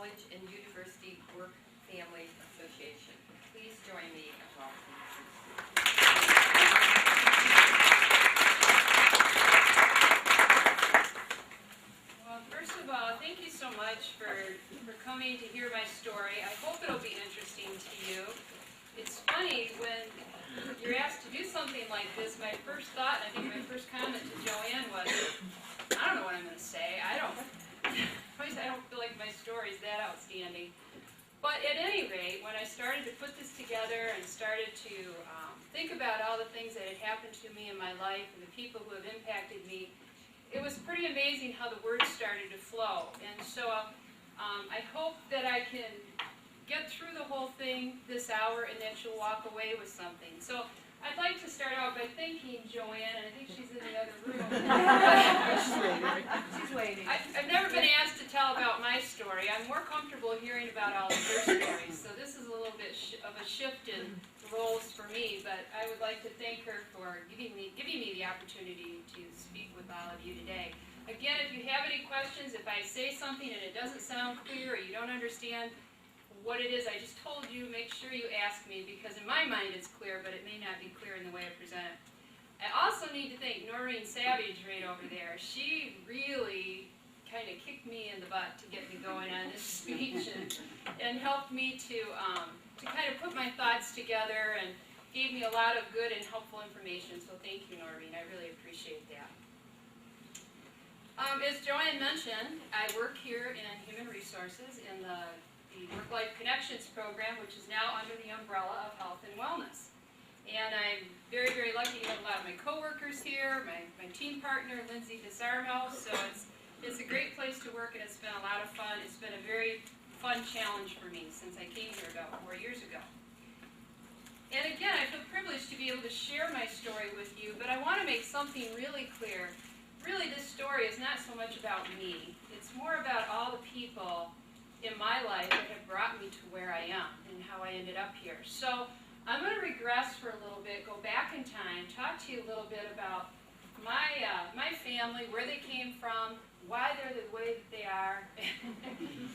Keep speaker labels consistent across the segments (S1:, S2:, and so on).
S1: College and University Work Families Association. Please join me in welcoming Susie.
S2: Well, first of all, thank you so much for coming to hear my story. I hope it'll be interesting to you. It's funny when you're asked to do something like this, my first thought, and I think my first comment to Joanne was, I don't know what I'm going to say. I don't feel like my story is that outstanding. But at any rate, when I started to put this together and started to think about all the things that had happened to me in my life and the people who have impacted me, it was pretty amazing how the words started to flow. And so I hope that I can get through the whole thing this hour and that you'll walk away with something. So I'd like to start out by thanking Joanne, and I think she's in the other room.
S3: She's waiting.
S2: I've never been asked to tell about my story. I'm more comfortable hearing about all of your stories, so this is a little bit of a shift in roles for me, but I would like to thank her for giving me the opportunity to speak with all of you today. Again, if you have any questions, if I say something and it doesn't sound clear or you don't understand what it is I just told you, make sure you ask me, because in my mind it's clear, but it may not be clear in the way I present it. I also need to thank Noreen Savage right over there. She really kind of kicked me in the butt to get me going on this speech and helped me to kind of put my thoughts together and gave me a lot of good and helpful information. So thank you, Noreen. I really appreciate that. As Joanne mentioned, I work here in Human Resources in the Work-Life Connections program, which is now under the umbrella of Health and Wellness. And I'm very, very lucky to have a lot of my coworkers here, my team partner, Lindsay DeSarno. So it's a great place to work, and it's been a lot of fun. It's been a very fun challenge for me since I came here about 4 years ago. And again, I feel privileged to be able to share my story with you, but I want to make something really clear. Really, this story is not so much about me. It's more about all the people in my life that have brought me to where I am and how I ended up here. So I'm going to regress for a little bit, go back in time, talk to you a little bit about my family, where they came from, why they're the way that they are,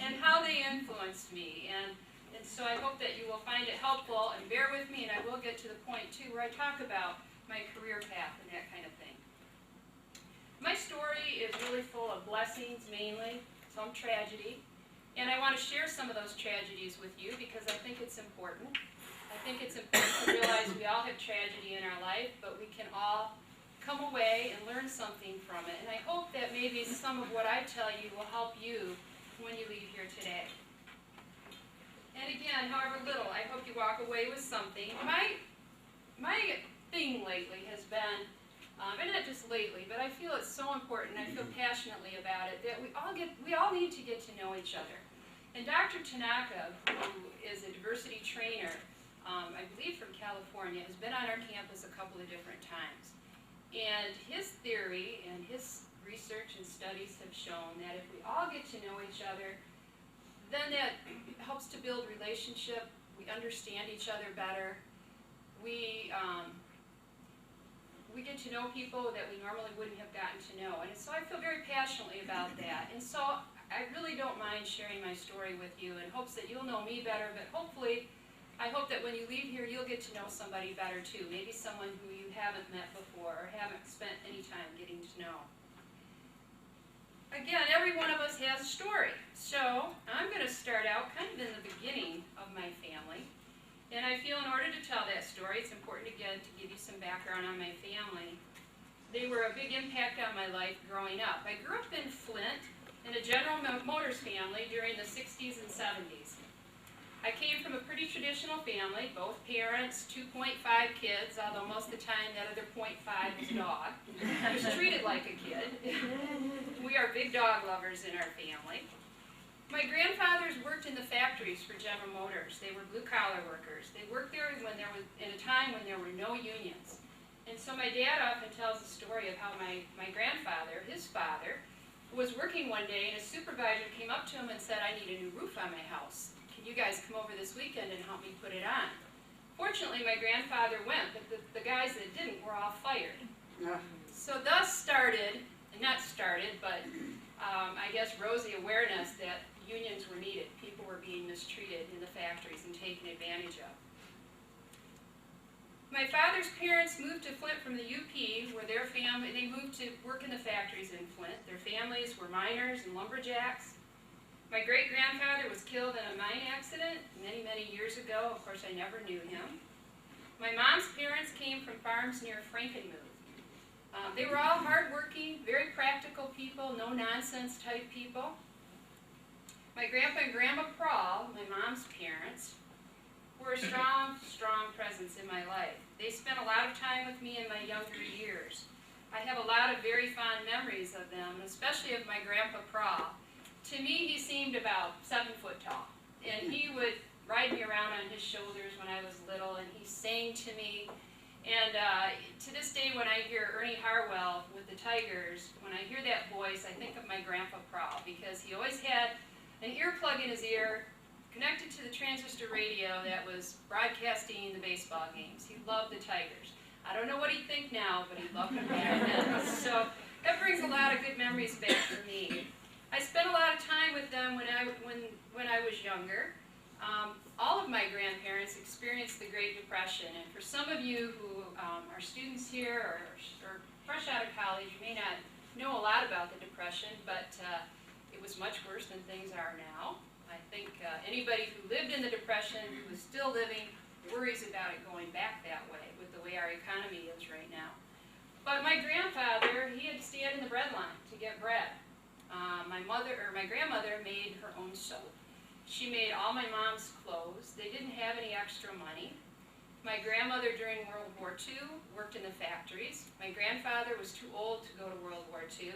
S2: and how they influenced me. And so I hope that you will find it helpful, and bear with me, and I will get to the point, too, where I talk about my career path and that kind of thing. My story is really full of blessings, mainly, some tragedy. And I want to share some of those tragedies with you because I think it's important. I think it's important to realize we all have tragedy in our life, but we can all come away and learn something from it. And I hope that maybe some of what I tell you will help you when you leave here today. And again, however little, I hope you walk away with something. My thing lately has been, and not just lately, but I feel it's so important, I feel passionately about it, that we all need to get to know each other. And Dr. Tanaka, who is a diversity trainer, I believe from California, has been on our campus a couple of different times. And his theory and his research and studies have shown that if we all get to know each other, then that helps to build relationship, we understand each other better, we get to know people that we normally wouldn't have gotten to know. And so I feel very passionately about that. And so I really don't mind sharing my story with you in hopes that you'll know me better, but hopefully, I hope that when you leave here, you'll get to know somebody better too. Maybe someone who you haven't met before or haven't spent any time getting to know. Again, every one of us has a story. So I'm going to start out kind of in the beginning of my family. And I feel in order to tell that story, it's important again to give you some background on my family. They were a big impact on my life growing up. I grew up in Flint in a General Motors family during the 60s and 70s. I came from a pretty traditional family, both parents, 2.5 kids, although most of the time that other 0.5 is dog. I was treated like a kid. We are big dog lovers in our family. My grandfathers worked in the factories for General Motors. They were blue-collar workers. They worked there in a time when there were no unions. And so my dad often tells the story of how my grandfather, his father, was working one day and a supervisor came up to him and said, I need a new roof on my house. Can you guys come over this weekend and help me put it on? Fortunately, my grandfather went, but the guys that didn't were all fired. So thus started, and not started, but I guess rose the awareness that unions were needed. People were being mistreated in the factories and taken advantage of. My father's parents moved to Flint from the UP, where they moved to work in the factories in Flint. Their families were miners and lumberjacks. My great-grandfather was killed in a mine accident many, many years ago. Of course, I never knew him. My mom's parents came from farms near Frankenmuth. They were all hardworking, very practical people, no-nonsense type people. My grandpa and grandma Prahl, my mom's parents, were a strong, strong presence in my life. They spent a lot of time with me in my younger years. I have a lot of very fond memories of them, especially of my grandpa Prahl. To me, he seemed about 7 foot tall, and he would ride me around on his shoulders when I was little, and he sang to me. And to this day, when I hear Ernie Harwell with the Tigers, when I hear that voice, I think of my grandpa Prahl, because he always had an earplug in his ear, connected to the transistor radio that was broadcasting the baseball games. He loved the Tigers. I don't know what he'd think now, but he loved them back then. So that brings a lot of good memories back for me. I spent a lot of time with them when I was younger. All of my grandparents experienced the Great Depression, and for some of you who are students here or fresh out of college, you may not know a lot about the Depression, but it was much worse than things are now. I think anybody who lived in the Depression, who is still living, worries about it going back that way with the way our economy is right now. But my grandfather, he had to stand in the bread line to get bread. My grandmother made her own soap. She made all my mom's clothes. They didn't have any extra money. My grandmother during World War II worked in the factories. My grandfather was too old to go to World War II,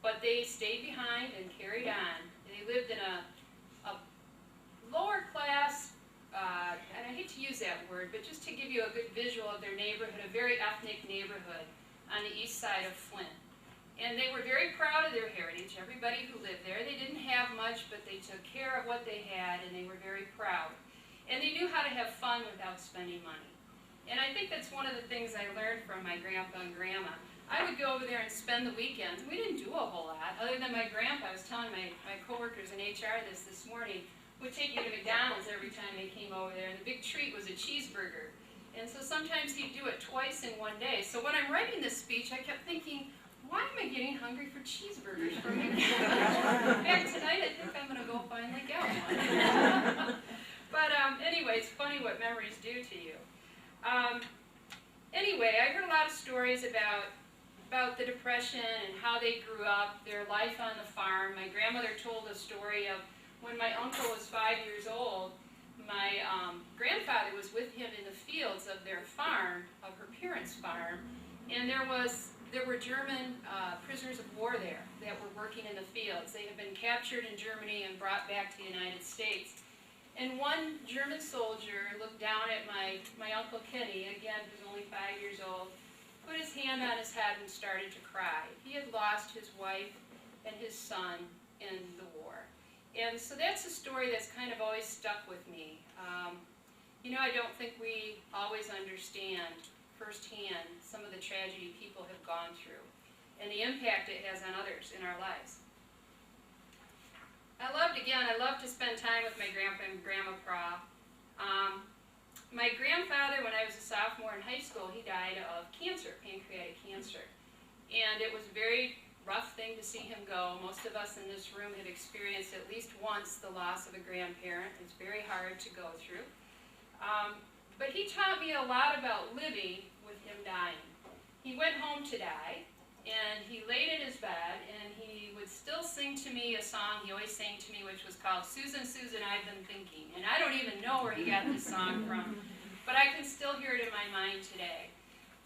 S2: but they stayed behind and carried on. They lived in a lower class, and I hate to use that word, but just to give you a good visual of their neighborhood, a very ethnic neighborhood on the east side of Flint. And they were very proud of their heritage, everybody who lived there. They didn't have much, but they took care of what they had, and they were very proud. And they knew how to have fun without spending money. And I think that's one of the things I learned from my grandpa and grandma. I would go over there and spend the weekends. We didn't do a whole lot, other than my grandpa. I was telling my coworkers in HR this morning, would take me to McDonald's every time they came over there, and the big treat was a cheeseburger. And so sometimes he'd do it twice in one day. So when I'm writing this speech, I kept thinking, why am I getting hungry for cheeseburgers from McDonald's? In fact, tonight I think I'm going to go finally get one. But anyway, it's funny what memories do to you. Anyway, I heard a lot of stories about the Depression and how they grew up, their life on the farm. My grandmother told a story of when my uncle was 5 years old, my grandfather was with him in the fields of their farm, of her parents' farm, and there were German prisoners of war there that were working in the fields. They had been captured in Germany and brought back to the United States. And one German soldier looked down at my Uncle Kenny, again, who's only 5 years old, put his hand on his head and started to cry. He had lost his wife and his son in the war. And so that's a story that's kind of always stuck with me. You know, I don't think we always understand firsthand some of the tragedy people have gone through and the impact it has on others in our lives. I love to spend time with my grandpa and grandma Prahl. My grandfather, when I was a sophomore in high school, he died of cancer, pancreatic cancer. And it was a very rough thing to see him go. Most of us in this room have experienced at least once the loss of a grandparent. It's very hard to go through. But he taught me a lot about living with him dying. He went home to die, and he laid in his bed, and he would still sing to me a song he always sang to me, which was called Susan, Susan, I've Been Thinking. And I don't even know where he got this song from, but I can still hear it in my mind today.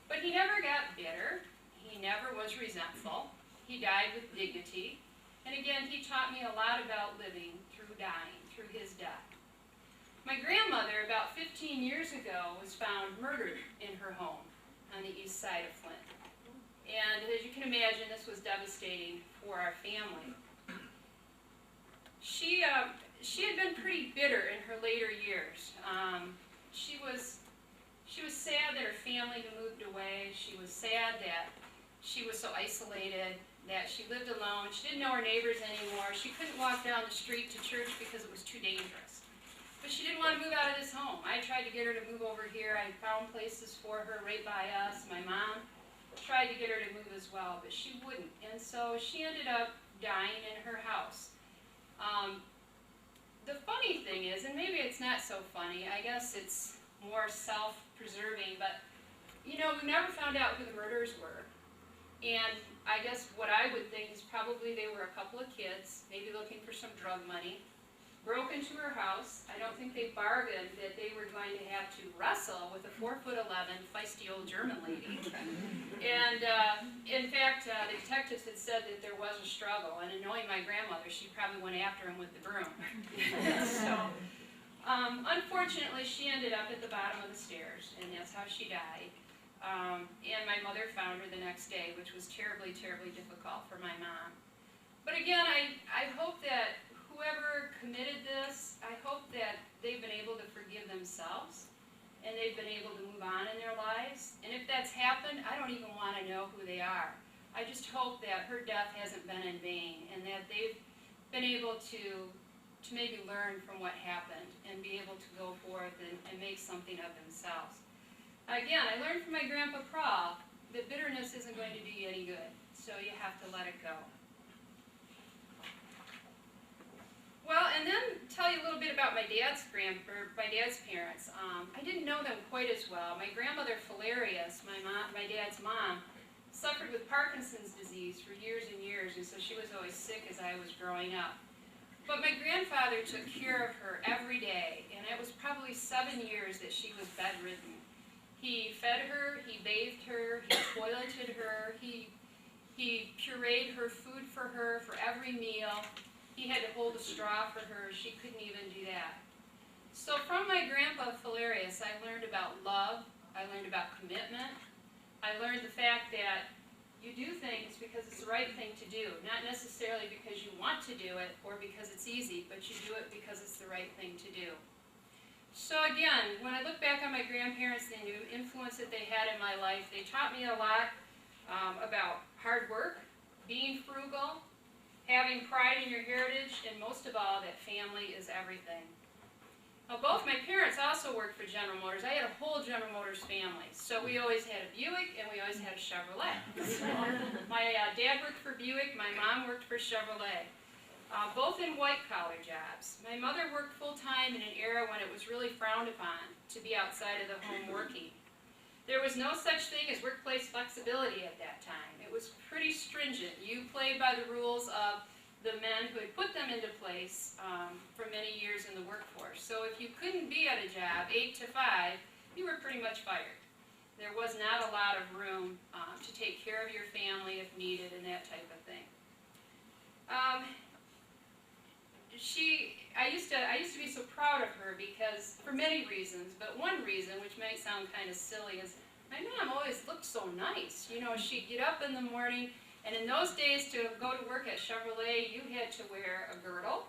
S2: But he never got bitter. He never was resentful. He died with dignity. And again, he taught me a lot about living through dying, through his death. My grandmother, about 15 years ago, was found murdered in her home on the east side of Flint. And as you can imagine, this was devastating for our family. She had been pretty bitter in her later years. She was sad that her family had moved away. She was sad that she was so isolated. that she lived alone. She didn't know her neighbors anymore. She couldn't walk down the street to church because it was too dangerous. But she didn't want to move out of this home. I tried to get her to move over here. I found places for her right by us. My mom tried to get her to move as well, but she wouldn't. And so she ended up dying in her house. The funny thing is, and maybe it's not so funny, I guess it's more self-preserving, but you know, we never found out who the murderers were. And I guess what I would think is probably they were a couple of kids, maybe looking for some drug money, broke into her house. I don't think they bargained that they were going to have to wrestle with a 4'11" feisty old German lady. And in fact, the detectives had said that there was a struggle, and knowing my grandmother, she probably went after him with the broom. So, unfortunately, she ended up at the bottom of the stairs, and that's how she died. And my mother found her the next day, which was terribly, terribly difficult for my mom. But again, I hope that whoever committed this, I hope that they've been able to forgive themselves and they've been able to move on in their lives. And if that's happened, I don't even want to know who they are. I just hope that her death hasn't been in vain and that they've been able to maybe learn from what happened and be able to go forth and make something of themselves. Again, I learned from my Grandpa Prahl that bitterness isn't going to do you any good, so you have to let it go. Well, and then tell you a little bit about my dad's parents. I didn't know them quite as well. My grandmother Falarius, my dad's mom, suffered with Parkinson's disease for years and years, and so she was always sick as I was growing up. But my grandfather took care of her every day, and it was probably 7 years that she was bedridden. He fed her, he bathed her, he toileted her, he pureed her food for her for every meal. He had to hold a straw for her. She couldn't even do that. So from my grandpa Falarius, I learned about love. I learned about commitment. I learned the fact that you do things because it's the right thing to do, not necessarily because you want to do it or because it's easy, but you do it because it's the right thing to do. So again, when I look back on my grandparents and the influence that they had in my life, they taught me a lot about hard work, being frugal, having pride in your heritage, and most of all, that family is everything. Now, both my parents also worked for General Motors. I had a whole General Motors family. So we always had a Buick, and we always had a Chevrolet. So my dad worked for Buick, my mom worked for Chevrolet, both in white-collar jobs. My mother worked full-time in an era when it was really frowned upon to be outside of the home working. There was no such thing as workplace flexibility at that time. It was pretty stringent. You played by the rules of the men who had put them into place for many years in the workforce. So if you couldn't be at a job 8 to 5, you were pretty much fired. There was not a lot of room to take care of your family if needed and that type of thing. I used to be so proud of her because, for many reasons, but one reason, which might sound kind of silly, is my mom always looked so nice. You know, she'd get up in the morning, and in those days to go to work at Chevrolet, you had to wear a girdle,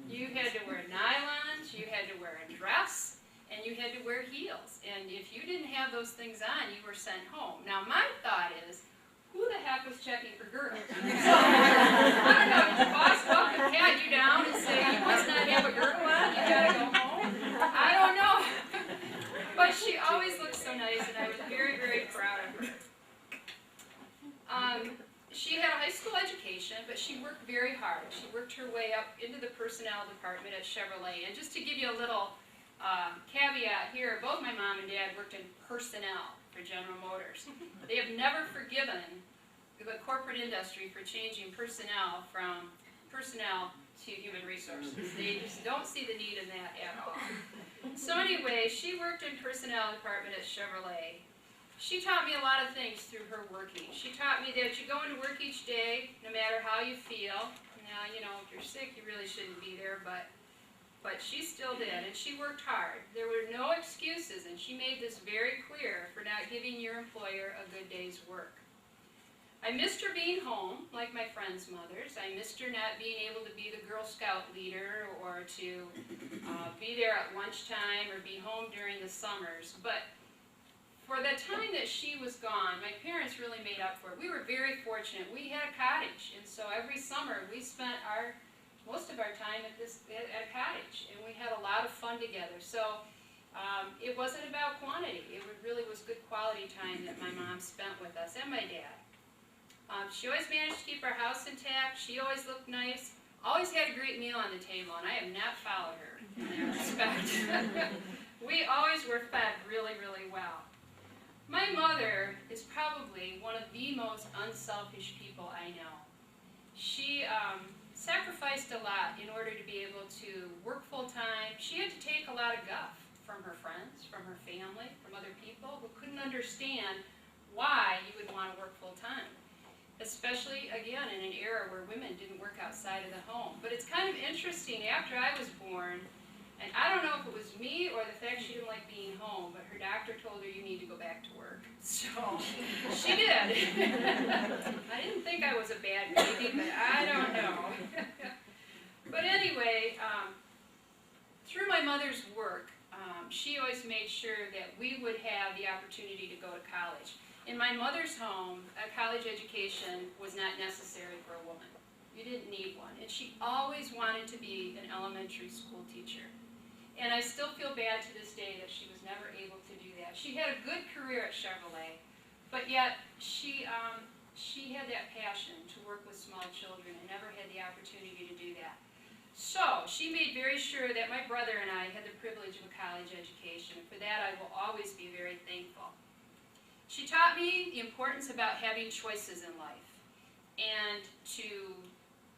S2: you had to wear nylons, you had to wear a dress, and you had to wear heels. And if you didn't have those things on, you were sent home. Now, my thought is, who the heck was checking for girdles? I don't know, did your boss walk and pat you down and say, you must not have a girdle on, you gotta go home? I don't know. But she always looked so nice, and I was very, very proud of her. She had a high school education, but she worked very hard. She worked her way up into the personnel department at Chevrolet. And just to give you a little caveat here, both my mom and dad worked in personnel for General Motors. They have never forgiven the corporate industry for changing personnel from personnel to human resources. They just don't see the need in that at all. So anyway, she worked in personnel department at Chevrolet. She taught me a lot of things through her working. She taught me that you go into work each day, no matter how you feel. Now, you know, if you're sick, you really shouldn't be there, but she still did, and she worked hard. There were no excuses, and she made this very clear for not giving your employer a good day's work. I missed her being home, like my friends' mothers. I missed her not being able to be the Girl Scout leader or to be there at lunchtime or be home during the summers. But for the time that she was gone, my parents really made up for it. We were very fortunate. We had a cottage, and so every summer we spent most of our time at a cottage, and we had a lot of fun together. So it wasn't about quantity. It really was good quality time that my mom spent with us and my dad. She always managed to keep our house intact. She always looked nice. Always had a great meal on the table, and I have not followed her in that respect. We always were fed really, really well. My mother is probably one of the most unselfish people I know. She sacrificed a lot in order to be able to work full-time. She had to take a lot of guff from her friends, from her family, from other people who couldn't understand why you would want to work full-time. Especially, again, in an era where women didn't work outside of the home. But it's kind of interesting, after I was born, and I don't know if it was me or the fact she didn't like being home, but her doctor told her, you need to go back to work. So, she did. I didn't think I was a bad baby, but I don't know. But anyway, through my mother's work, she always made sure that we would have the opportunity to go to college. In my mother's home, a college education was not necessary for a woman. You didn't need one. And she always wanted to be an elementary school teacher. And I still feel bad to this day that she was never able to do that. She had a good career at Chevrolet, but yet she had that passion to work with small children and never had the opportunity to do that. So she made very sure that my brother and I had the privilege of a college education. For that, I will always be very thankful. She taught me the importance about having choices in life and to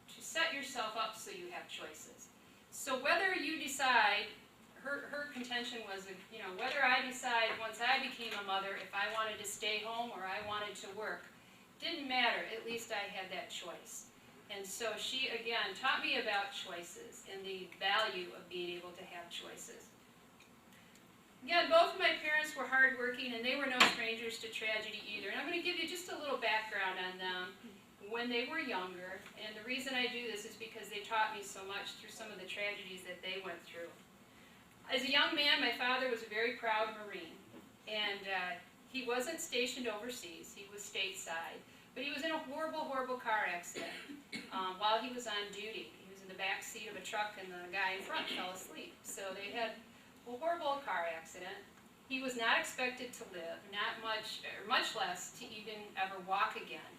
S2: set yourself up so you have choices. So whether you decide, her contention was, whether I decide once I became a mother if I wanted to stay home or I wanted to work, didn't matter. At least I had that choice. And so she, again, taught me about choices and the value of being able to have choices. Again, both of my parents were hardworking, and they were no strangers to tragedy either. And I'm going to give you just a little background on them when they were younger. And the reason I do this is because they taught me so much through some of the tragedies that they went through. As a young man, my father was a very proud Marine. And he wasn't stationed overseas. He was stateside. But he was in a horrible, horrible car accident while he was on duty. He was in the back seat of a truck, and the guy in front fell asleep. So they had a horrible car accident. He was not expected to live, not much, or much less to even ever walk again.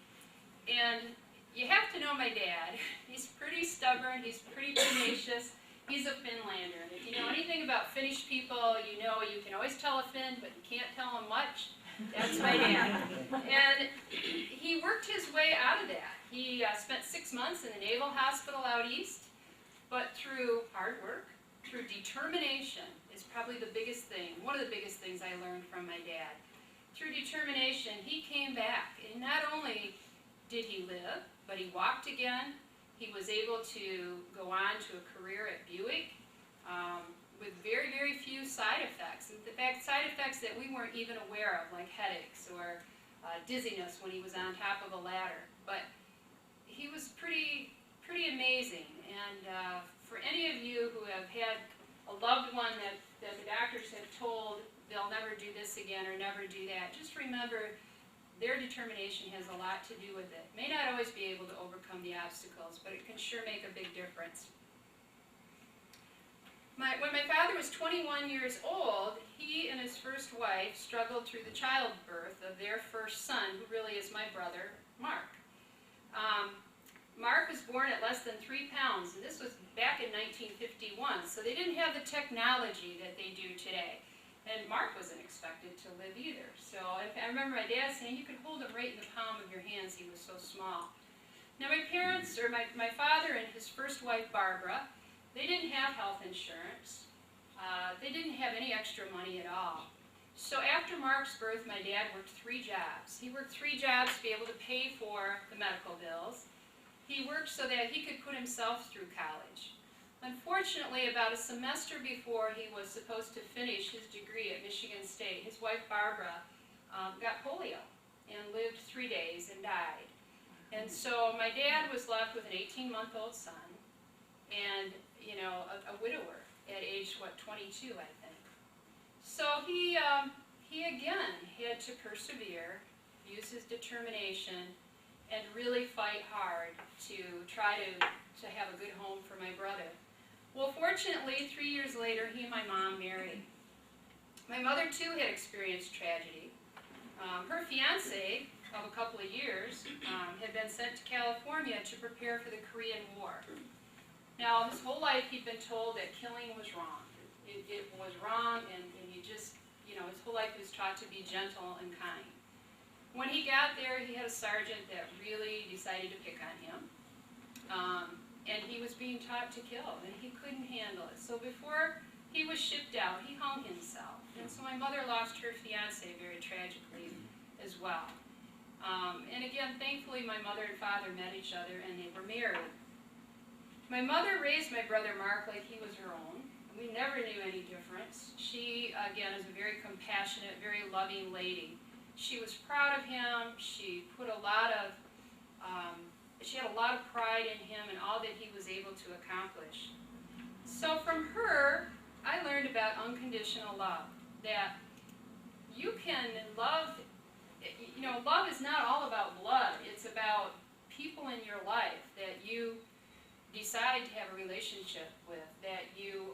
S2: And you have to know my dad. He's pretty stubborn. He's pretty tenacious. He's a Finlander. And if you know anything about Finnish people, you know you can always tell a Finn, but you can't tell him much. That's my dad. And he worked his way out of that. He spent 6 months in the Naval Hospital out east, but through hard work, through determination is probably the biggest thing, one of the biggest things I learned from my dad. Through determination, he came back, and not only did he live, but he walked again. He was able to go on to a career at Buick with very, very few side effects. In fact, side effects that we weren't even aware of, like headaches or dizziness when he was on top of a ladder. But he was pretty amazing. And for any of you who have had a loved one that the doctors have told they'll never do this again or never do that, just remember their determination has a lot to do with it. May not always be able to overcome the obstacles, but it can sure make a big difference. When my father was 21 years old, he and his first wife struggled through the childbirth of their first son, who really is my brother, Mark. Mark was born at less than 3 pounds, and this was back in 1951, so they didn't have the technology that they do today. And Mark wasn't expected to live either. So I remember my dad saying you could hold him right in the palm of your hands, he was so small. Now my parents, or my father and his first wife, Barbara, they didn't have health insurance. They didn't have any extra money at all. So after Mark's birth, my dad worked 3 jobs. He worked 3 jobs to be able to pay for the medical bills. He worked so that he could put himself through college. Unfortunately, about a semester before he was supposed to finish his degree at Michigan State, his wife Barbara got polio and lived 3 days and died. And so my dad was left with an 18-month-old son and, a widower at age, 22, I think. So he he again had to persevere, use his determination, and really fight hard to try to have a good home for my brother. Well, fortunately, 3 years later, he and my mom married. My mother, too, had experienced tragedy. Her fiancé of a couple of years had been sent to California to prepare for the Korean War. Now, his whole life he'd been told that killing was wrong. It was wrong, and you just, his whole life he was taught to be gentle and kind. When he got there, he had a sergeant that really decided to pick on him. And he was being taught to kill, and he couldn't handle it. So before he was shipped out, he hung himself. And so my mother lost her fiancé very tragically as well. And again, thankfully, my mother and father met each other, and they were married. My mother raised my brother Mark like he was her own. We never knew any difference. She, again, is a very compassionate, very loving lady. She was proud of him. She put a lot of, she had a lot of pride in him and all that he was able to accomplish. So from her, I learned about unconditional love. That you can love, love is not all about blood. It's about people in your life that you decide to have a relationship with, that you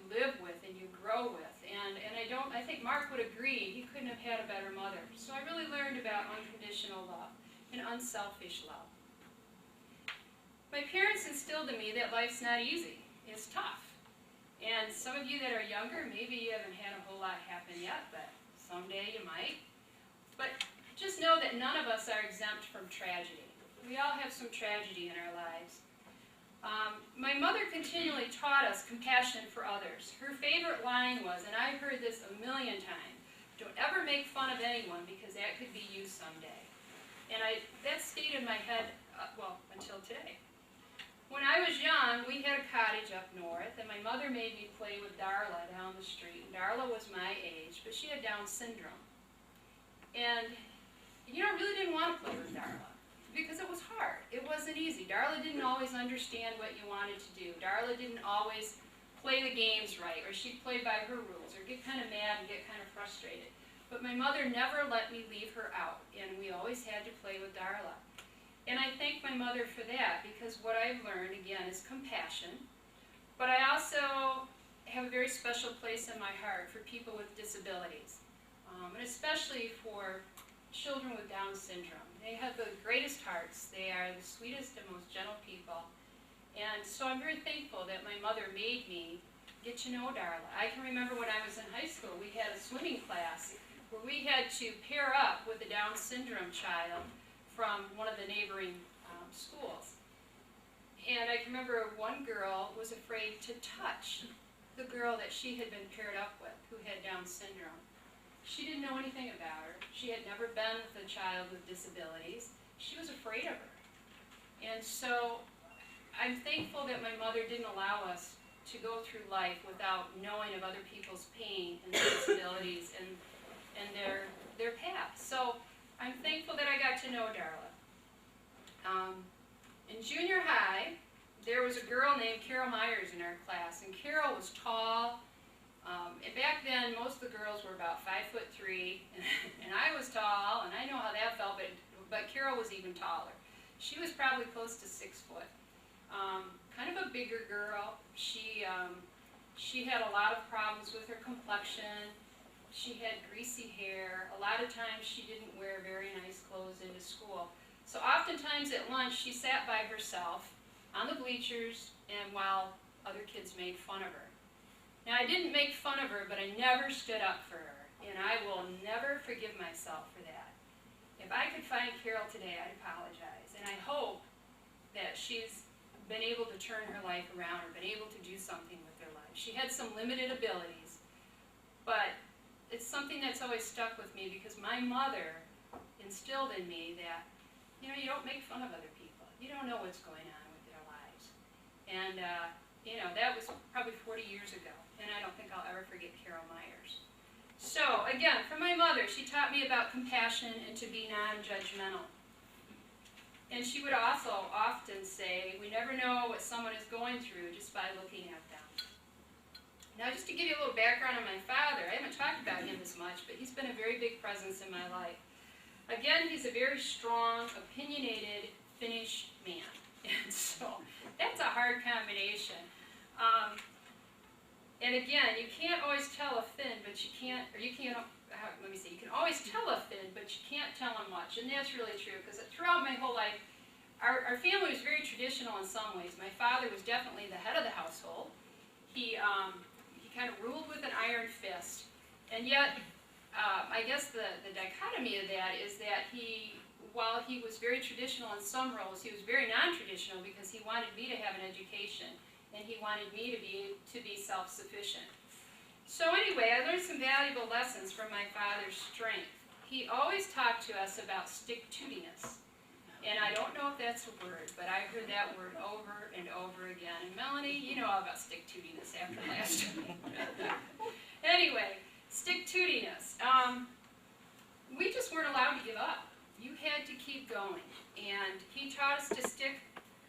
S2: live with and you grow with. And I think Mark would agree, he couldn't have had a better mother. So I really learned about unconditional love and unselfish love. My parents instilled in me that life's not easy. It's tough. And some of you that are younger, maybe you haven't had a whole lot happen yet, but someday you might. But just know that none of us are exempt from tragedy. We all have some tragedy in our lives. My mother continually taught us compassion for others. Her favorite line was, and I've heard this a million times, don't ever make fun of anyone because that could be you someday. And that stayed in my head, until today. When I was young, we had a cottage up north, and my mother made me play with Darla down the street. Darla was my age, but she had Down syndrome. And, I really didn't want to play with Darla because it was hard. It wasn't easy. Darla didn't always understand what you wanted to do. Darla didn't always play the games right, or she'd play by her rules, or get kind of mad and get kind of frustrated. But my mother never let me leave her out, and we always had to play with Darla. And I thank my mother for that, because what I've learned, again, is compassion. But I also have a very special place in my heart for people with disabilities, and especially for children with Down syndrome. They have the greatest hearts. They are the sweetest and most gentle people. And so I'm very thankful that my mother made me get to know Darla. I can remember when I was in high school, we had a swimming class where we had to pair up with a Down syndrome child from one of the neighboring schools. And I can remember one girl was afraid to touch the girl that she had been paired up with who had Down syndrome. She didn't know anything about her. She had never been with a child with disabilities. She was afraid of her. And so I'm thankful that my mother didn't allow us to go through life without knowing of other people's pain and their disabilities and their path. So I'm thankful that I got to know Darla. In junior high, there was a girl named Carol Myers in our class, and Carol was tall. And back then, most of the girls were about 5'3", and I was tall, and I know how that felt, but Carol was even taller. She was probably close to 6 foot. Kind of a bigger girl. She had a lot of problems with her complexion. She had greasy hair. A lot of times she didn't wear very nice clothes into school. So oftentimes at lunch she sat by herself on the bleachers and while other kids made fun of her. Now I didn't make fun of her, but I never stood up for her, and I will never forgive myself for that. If I could find Carol today, I'd apologize, and I hope that she's been able to turn her life around or been able to do something with her life. She had some limited abilities, but it's something that's always stuck with me because my mother instilled in me that, you don't make fun of other people. You don't know what's going on with their lives. And, that was probably 40 years ago, and I don't think I'll ever forget Carol Myers. So, again, from my mother, she taught me about compassion and to be non-judgmental. And she would also often say, we never know what someone is going through just by looking at them. Now, just to give you a little background on my father, I haven't talked about him as much, but he's been a very big presence in my life. Again, he's a very strong, opinionated Finnish man, and so that's a hard combination. And again, you can't always tell a Finn, but you can always tell a Finn, but you can't tell him much, and that's really true, because throughout my whole life, our family was very traditional in some ways. My father was definitely the head of the household. He kind of ruled with an iron fist, and yet, I guess the dichotomy of that is that while he was very traditional in some roles, he was very non-traditional because he wanted me to have an education, and he wanted me to be self-sufficient. So anyway, I learned some valuable lessons from my father's strength. He always talked to us about stick-tootiness. And I don't know if that's a word, but I heard that word over and over again. And Melanie, you know all about stick-tootiness after last week. Anyway, stick-tootiness. We just weren't allowed to give up. You had to keep going. And he taught us to stick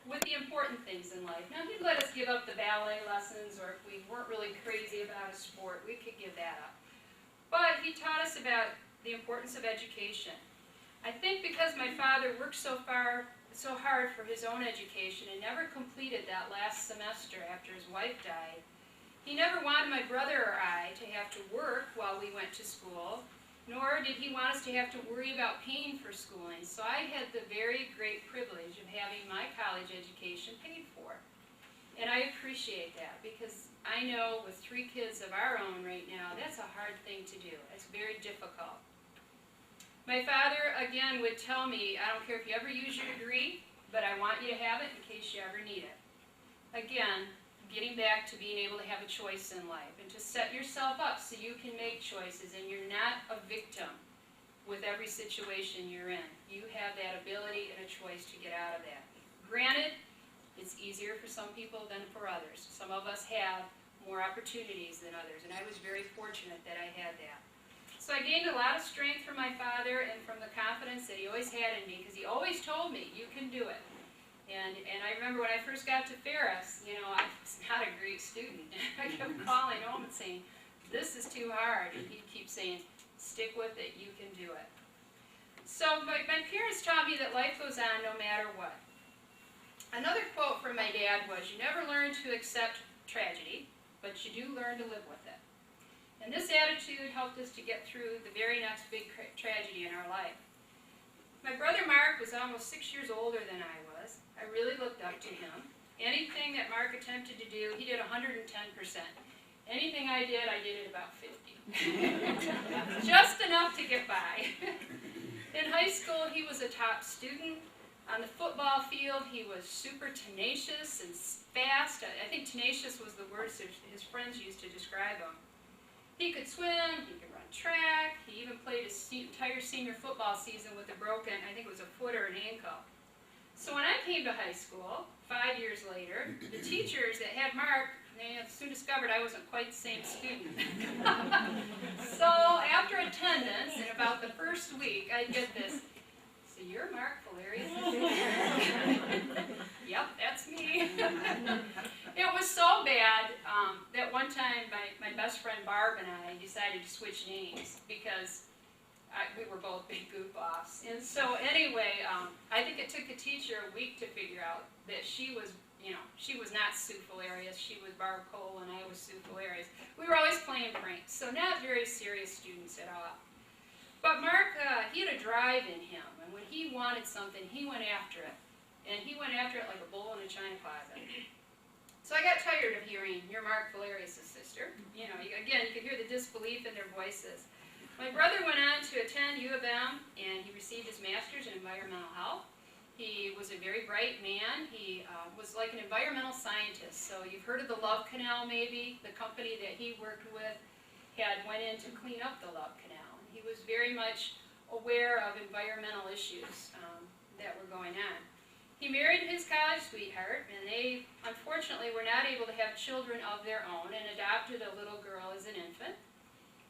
S2: with the important things in life. Now, he'd let us give up the ballet lessons, or if we weren't really crazy about a sport, we could give that up. But he taught us about the importance of education. I think because my father worked so hard for his own education and never completed that last semester after his wife died, he never wanted my brother or I to have to work while we went to school, nor did he want us to have to worry about paying for schooling. So I had the very great privilege of having my college education paid for. And I appreciate that, because I know with 3 kids of our own right now, that's a hard thing to do. It's very difficult. My father, again, would tell me, I don't care if you ever use your degree, but I want you to have it in case you ever need it. Again, getting back to being able to have a choice in life and to set yourself up so you can make choices and you're not a victim with every situation you're in. You have that ability and a choice to get out of that. Granted, it's easier for some people than for others. Some of us have more opportunities than others, and I was very fortunate that I had that. So I gained a lot of strength from my father and from the confidence that he always had in me, because he always told me, you can do it. And I remember when I first got to Ferris, you know, I was not a great student. I kept calling home and saying, this is too hard. And he'd keep saying, stick with it, you can do it. So my parents taught me that life goes on no matter what. Another quote from my dad was, you never learn to accept tragedy, but you do learn to live with it. And this attitude helped us to get through the very next big tragedy in our life. My brother Mark was almost 6 years older than I was. I really looked up to him. Anything that Mark attempted to do, he did 110%. Anything I did at about 50. Just enough to get by. In high school, he was a top student. On the football field, he was super tenacious and fast. I think tenacious was the word his friends used to describe him. He could swim, he could run track, he even played his entire senior football season with a broken, I think it was a foot or an ankle. So when I came to high school, 5 years later, the teachers that had Mark, they soon discovered I wasn't quite the same student. So after attendance, in about the first week, I'd get this, so you're Mark Valerius? Yep, that's me. It was so bad that one time my best friend Barb and I decided to switch names because we were both big goof-offs. And so anyway, I think it took a teacher a week to figure out that she was not Sue Falerius, she was Barb Cole and I was Sue Falerius. We were always playing pranks, so not very serious students at all. But Mark, he had a drive in him, and when he wanted something, he went after it. And he went after it like a bull in a china closet. So I got tired of hearing, you're Mark Valerius' sister. You know, again, you could hear the disbelief in their voices. My brother went on to attend U of M, and he received his master's in environmental health. He was a very bright man. He was like an environmental scientist. So you've heard of the Love Canal, maybe. The company that he worked with went in to clean up the Love Canal. And he was very much aware of environmental issues that were going on. He married his college sweetheart, and they, unfortunately, were not able to have children of their own and adopted a little girl as an infant.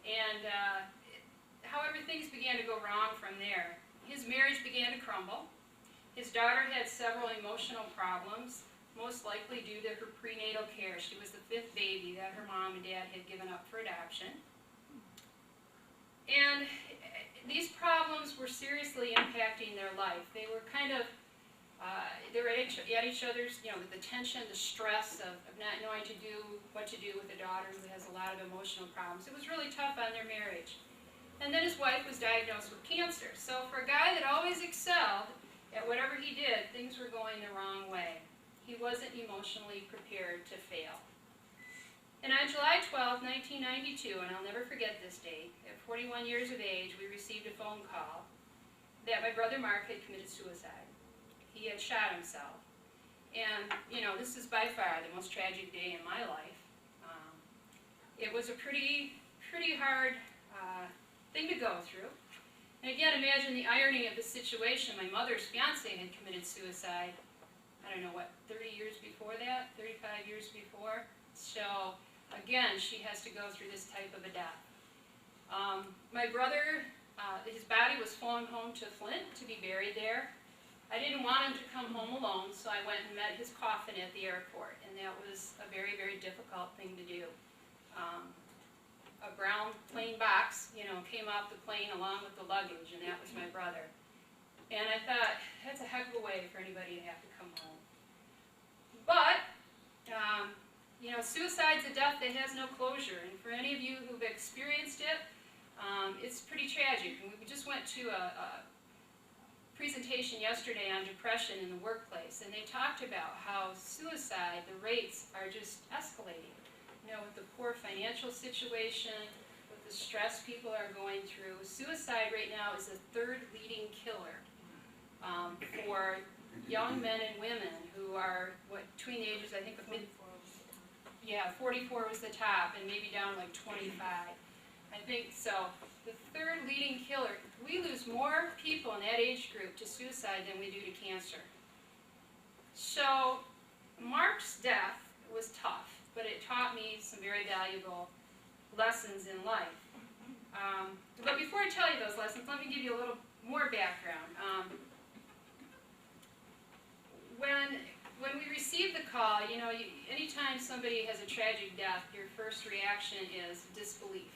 S2: And however, things began to go wrong from there. His marriage began to crumble. His daughter had several emotional problems. most likely due to her prenatal care. She was the 5th baby that her mom and dad had given up for adoption. And these problems were seriously impacting their life. They were kind of, they were at each other's, the tension, the stress of not knowing what to do with a daughter who has a lot of emotional problems. It was really tough on their marriage. And then his wife was diagnosed with cancer. So for a guy that always excelled at whatever he did, things were going the wrong way. He wasn't emotionally prepared to fail. And on July 12, 1992, and I'll never forget this date, at 41 years of age, we received a phone call that my brother Mark had committed suicide. He had shot himself. And, this is by far the most tragic day in my life. It was a pretty hard thing to go through. And again, imagine the irony of the situation. My mother's fiance had committed suicide, I don't know, 30 years before that? 35 years before? So, again, she has to go through this type of a death. My brother, his body was flown home to Flint to be buried there. I didn't want him to come home alone, so I went and met his coffin at the airport, and that was a very, very difficult thing to do. A brown plain box, came off the plane along with the luggage, and that was my brother. And I thought, that's a heck of a way for anybody to have to come home. But, suicide's a death that has no closure, and for any of you who've experienced it, it's pretty tragic. And we just went to a presentation yesterday on depression in the workplace, and they talked about how suicide, the rates are just escalating. With the poor financial situation, with the stress people are going through, suicide right now is the 3rd leading killer for young men and women who are, between the ages, I think, of 44 was the top, and maybe down like 25. I think so. The 3rd leading killer. We lose more people in that age group to suicide than we do to cancer. So, Mark's death was tough, but it taught me some very valuable lessons in life. But before I tell you those lessons, let me give you a little more background. When we received the call, anytime somebody has a tragic death, your first reaction is disbelief.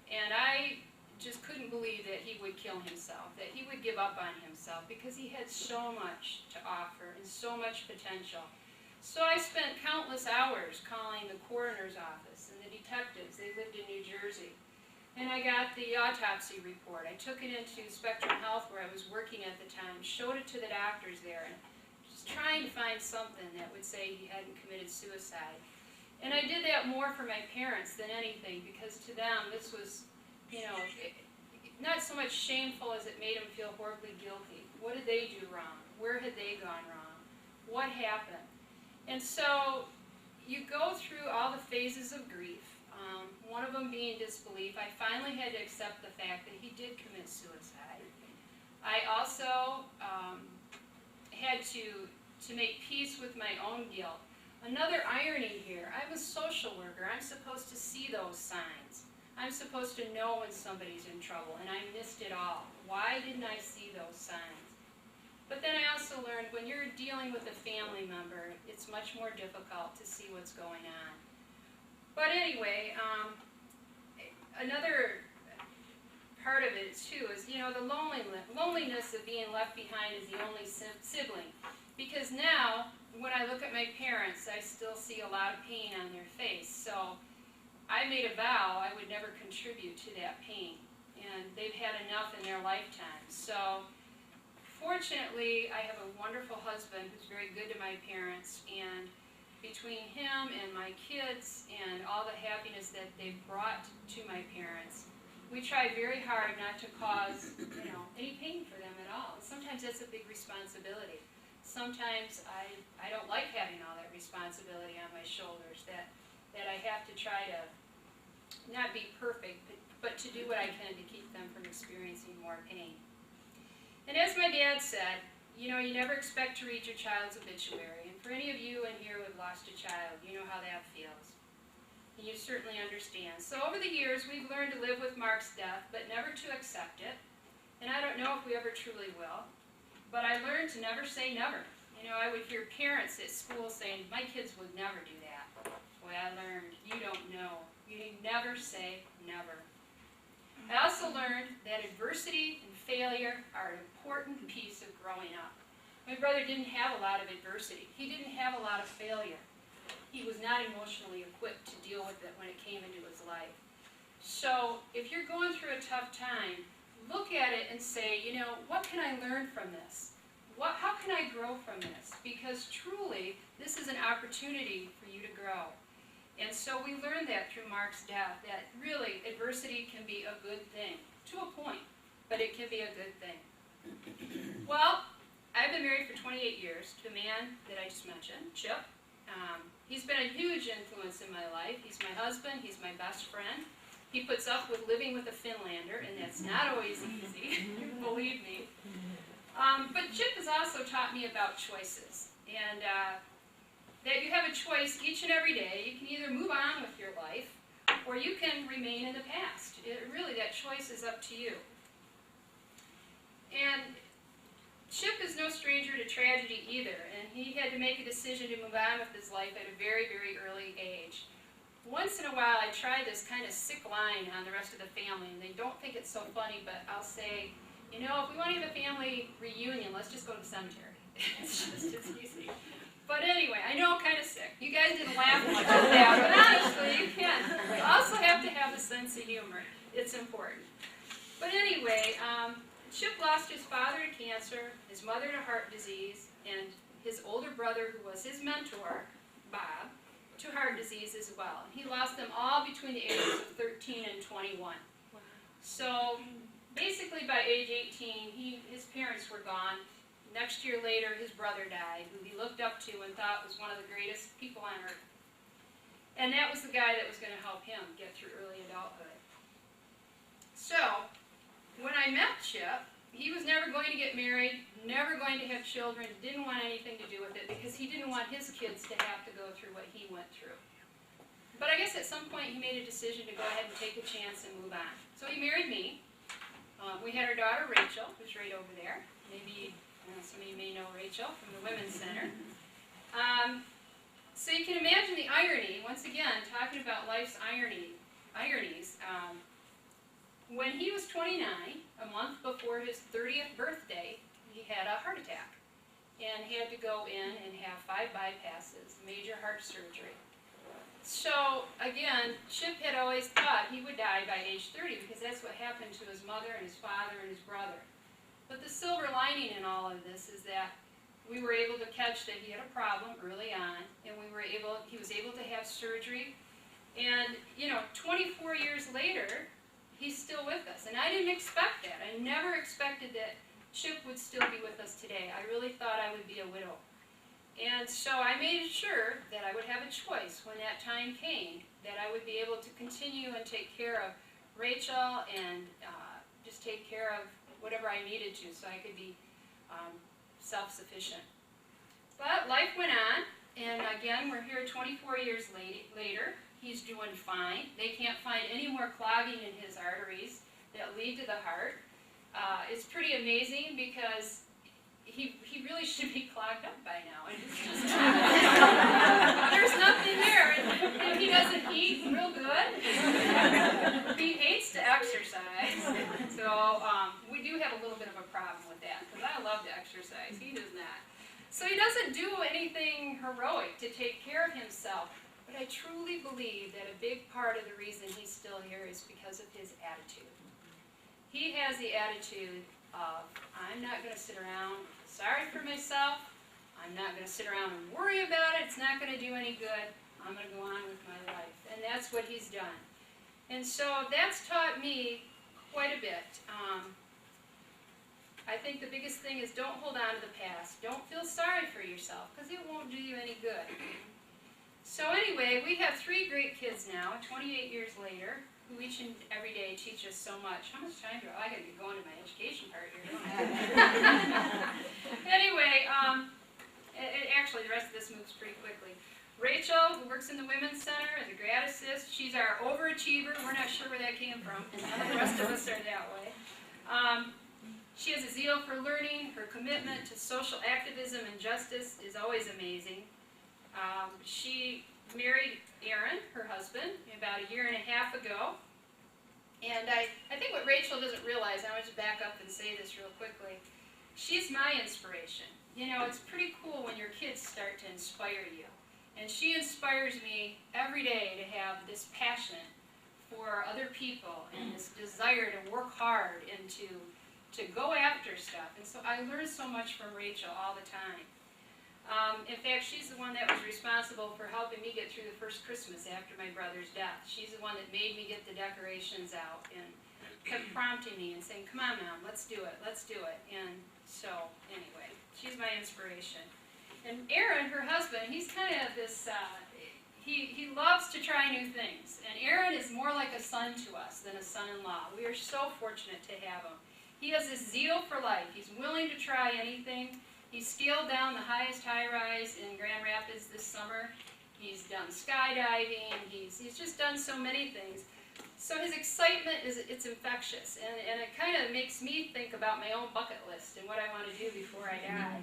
S2: And I just couldn't believe that he would kill himself, that he would give up on himself, because he had so much to offer and so much potential. So I spent countless hours calling the coroner's office and the detectives. They lived in New Jersey. And I got the autopsy report. I took it into Spectrum Health, where I was working at the time, showed it to the doctors there, and just trying to find something that would say he hadn't committed suicide. And I did that more for my parents than anything, because to them this was, not so much shameful as it made them feel horribly guilty. What did they do wrong? Where had they gone wrong? What happened? And so you go through all the phases of grief, one of them being disbelief. I finally had to accept the fact that he did commit suicide. I also had to make peace with my own guilt. Another irony here, I'm a social worker. I'm supposed to see those signs. I'm supposed to know when somebody's in trouble, and I missed it all. Why didn't I see those signs? But then I also learned when you're dealing with a family member, it's much more difficult to see what's going on. But anyway, another part of it too is, the loneliness of being left behind as the only sibling. Because now, when I look at my parents, I still see a lot of pain on their face. So I made a vow I would never contribute to that pain. And they've had enough in their lifetime. So fortunately, I have a wonderful husband who's very good to my parents, and between him and my kids and all the happiness that they've brought to my parents, we try very hard not to cause, any pain for them at all. Sometimes that's a big responsibility. Sometimes I don't like having all that responsibility on my shoulders, that I have to try to not be perfect, but to do what I can to keep them from experiencing more pain. And as my dad said, you never expect to read your child's obituary. And for any of you in here who have lost a child, you know how that feels. And you certainly understand. So over the years, we've learned to live with Mark's death, but never to accept it. And I don't know if we ever truly will. But I learned to never say never. You know, I would hear parents at school saying, my kids would never do that. Boy, I learned, you don't know. You never say never. I also learned that adversity and failure are an important piece of growing up. My brother didn't have a lot of adversity. He didn't have a lot of failure. He was not emotionally equipped to deal with it when it came into his life. So if you're going through a tough time, look at it and say, you know, what can I learn from this? How can I grow from this? Because truly, this is an opportunity for you to grow. And so we learned that through Mark's death, that really adversity can be a good thing, to a point, but it can be a good thing. Well, I've been married for 28 years to a man that I just mentioned, Chip. He's been a huge influence in my life. He's my husband, he's my best friend. He puts up with living with a Finlander, and that's not always easy, believe me. But Chip has also taught me about choices, and that you have a choice each and every day. You can either move on with your life, or you can remain in the past. Really, that choice is up to you. And Chip is no stranger to tragedy either, and he had to make a decision to move on with his life at a very, very early age. Once in a while, I try this kind of sick line on the rest of the family, and they don't think it's so funny, but I'll say, you know, if we want to have a family reunion, let's just go to the cemetery. It's just as easy. But anyway, I know, kind of sick. You guys didn't laugh much at that, but honestly, you can. You also have to have a sense of humor. It's important. But anyway, Chip lost his father to cancer, his mother to heart disease, and his older brother, who was his mentor, Bob, to heart disease as well. And he lost them all between the ages of 13 and 21. Wow. So basically by age 18, his parents were gone. Next year later, his brother died, who he looked up to and thought was one of the greatest people on earth. And that was the guy that was going to help him get through early adulthood. So, when I met Chip, he was never going to get married, never going to have children, didn't want anything to do with it, because he didn't want his kids to have to go through what he went through. But I guess at some point he made a decision to go ahead and take a chance and move on. So he married me. We had our daughter Rachel, who's right over there. Maybe some of you may know Rachel from the Women's Center. So you can imagine the irony, once again, talking about life's ironies. When he was 29, a month before his 30th birthday, he had a heart attack and had to go in and have 5 bypasses, major heart surgery. So again, Chip had always thought he would die by age 30 because that's what happened to his mother and his father and his brother. But the silver lining in all of this is that we were able to catch that he had a problem early on, and he was able to have surgery. And, you know, 24 years later, he's still with us. And I didn't expect that. I never expected that Chip would still be with us today. I really thought I would be a widow. And so I made sure that I would have a choice when that time came, that I would be able to continue and take care of Rachel and just take care of whatever I needed to so I could be self-sufficient. But life went on, and again, we're here 24 years later. He's doing fine. They can't find any more clogging in his arteries that lead to the heart. It's pretty amazing because he really should be clogged up by now. And it's just there's nothing there. And he doesn't eat real good. He hates to exercise. So we do have a little bit of a problem with that because I love to exercise. He does not. So he doesn't do anything heroic to take care of himself. But I truly believe that a big part of the reason he's still here is because of his attitude. He has the attitude of, I'm not going to sit around sorry for myself. I'm not going to sit around and worry about it. It's not going to do any good. I'm going to go on with my life. And that's what he's done. And so that's taught me quite a bit. I think the biggest thing is don't hold on to the past. Don't feel sorry for yourself because it won't do you any good. So anyway, we have 3 great kids now, 28 years later, who each and every day teach us so much. How much time do I got to get going to my education part here, don't I? Anyway, actually the rest of this moves pretty quickly. Rachel, who works in the Women's Center as a grad assist, she's our overachiever. We're not sure where that came from. None of the rest of us are that way. She has a zeal for learning. Her commitment to social activism and justice is always amazing. She married Aaron, her husband, about 1.5 years ago. And I think what Rachel doesn't realize, I want to back up and say this real quickly, she's my inspiration. You know, it's pretty cool when your kids start to inspire you. And she inspires me every day to have this passion for other people and this desire to work hard and to go after stuff. And so I learn so much from Rachel all the time. In fact, she's the one that was responsible for helping me get through the first Christmas after my brother's death. She's the one that made me get the decorations out and kept prompting me and saying, come on, Mom, let's do it, let's do it. And so, anyway, she's my inspiration. And Aaron, her husband, he's kind of this, he loves to try new things. And Aaron is more like a son to us than a son-in-law. We are so fortunate to have him. He has this zeal for life. He's willing to try anything. He scaled down the highest high-rise in Grand Rapids this summer. He's done skydiving. He's just done so many things. So his excitement it's infectious, and it kind of makes me think about my own bucket list and what I want to do before I die.